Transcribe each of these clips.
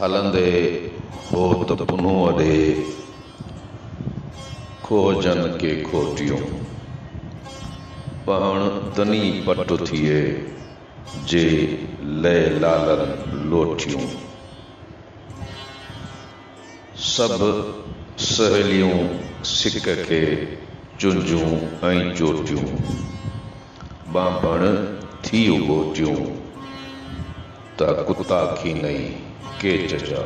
हलंदे हो त पुनो अॾे खोजन के खोटियूं पहण तनी पट थिए जे लय लालन लोटियूं सब सहेलियूं सिक के चुंजूं ऐं चोटियूं बांपण थी उगोटियूं त कुत्ता खीनई केच जा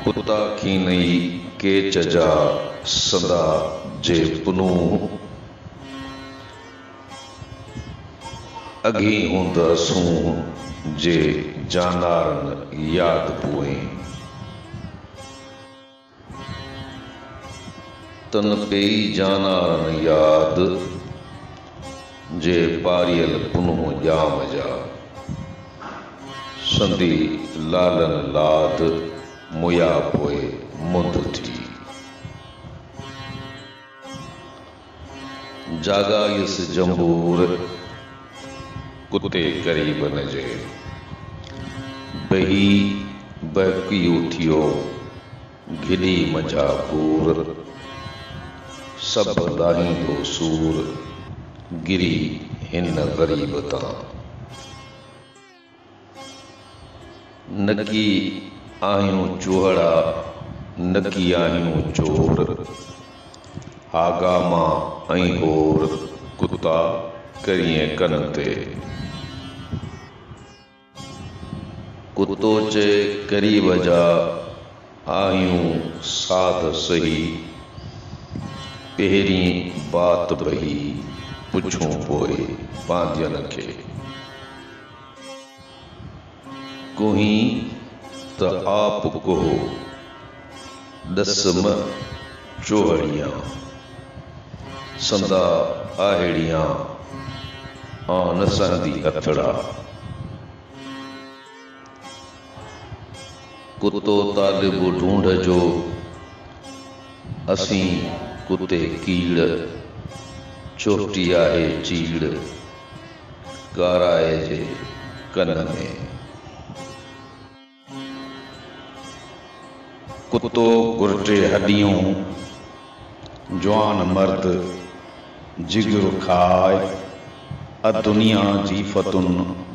कुत्ता खीनई केच जा सदा जे पुनू अगी हूंदसूं जे जानदारन याद पुए तन पेई जानदारन याद जे पारियल पुनः जाम जा संदी लालन लाद मुया पोए मुंद थी जागायुस जंबूर कुत्ते करीबन जे बही बहकियू थियो घिड़ी मजा पूर सब लाहींदो सूर गिरी हिन गरीब तां नकी आहियूं चूहड़ा नकी आहियूं चोर आगामा ऐं होर कुत्ता करिए कन ते कुत्तो चे करीब जा आहियूं साध सही पहिरीं बात बही पुछूं पोए पांदियन खे कुही त आप कोहो दसम चोहड़ियां संदा आहड़ियां आन सहंदी हथड़ा कुत्तो तालिब ढूंढ जो असी कुत्ते कीड़ चोटी आहे चीड़ काराए जे कन में कुत्तो गुरटे हड्डियों जवान मर्द जिगर खाए दुनिया जी फतुन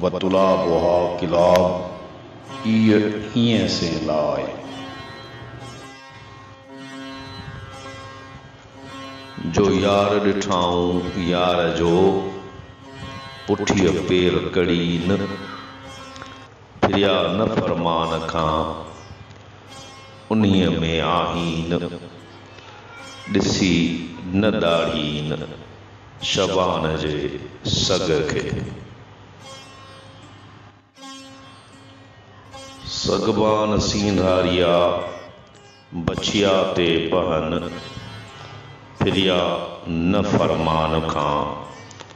व तुलाब वहा किलाब ईय से लाए जो यार ॾिठाऊं यार जो पुठिय पेर कड़ी न फिरिया न फरमान खां उन्हीअ में आहीन ॾिसी न दाढ़ीन शबान जे सग खे सगबान सींधारिया बछिया ते बहन फिरिया न फरमान खां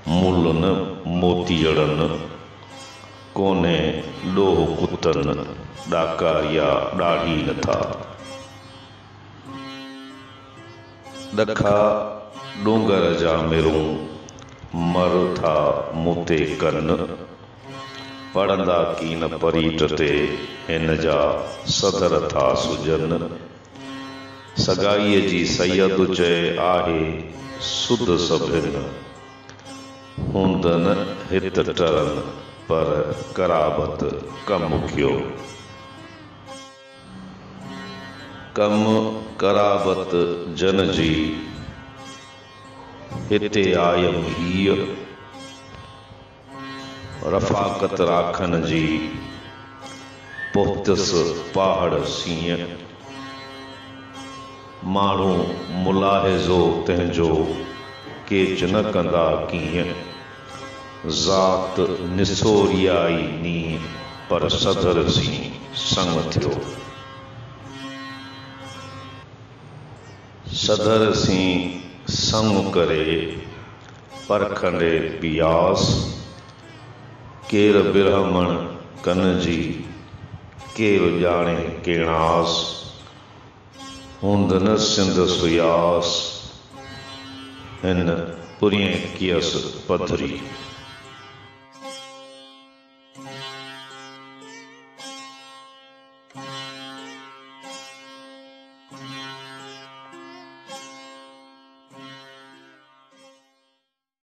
मुल न मोतीअड़न कोने ॾोह कुतन ॾाकारिया ॾाढ़ी नथा ॾखा डोंगर जा मिरूं मर था मुते कन पढ़ंदा की न परीट ते हिन जा सदर था सुजन सगाईअ जी सैयद चए आहे सुध सभिन हूंदन हित टरन पर कराबत कम कयो कम कराबत जन जी हिते आयम हीअ रफ़ाकत राखन जी पोख्तस पहाड़ सीअ माण्हू मुलाहिज़ो तंहिंजो केच न कंदा कीअं ज़ात निसोरियाई नी पर सदर सी संग थियो सदर सी संग करे परखंडे पियास केर बिरहमण कन जी केर ॼाणे केणास हूंदन सिंध सुयास हिन पुरियं कियस पथरी।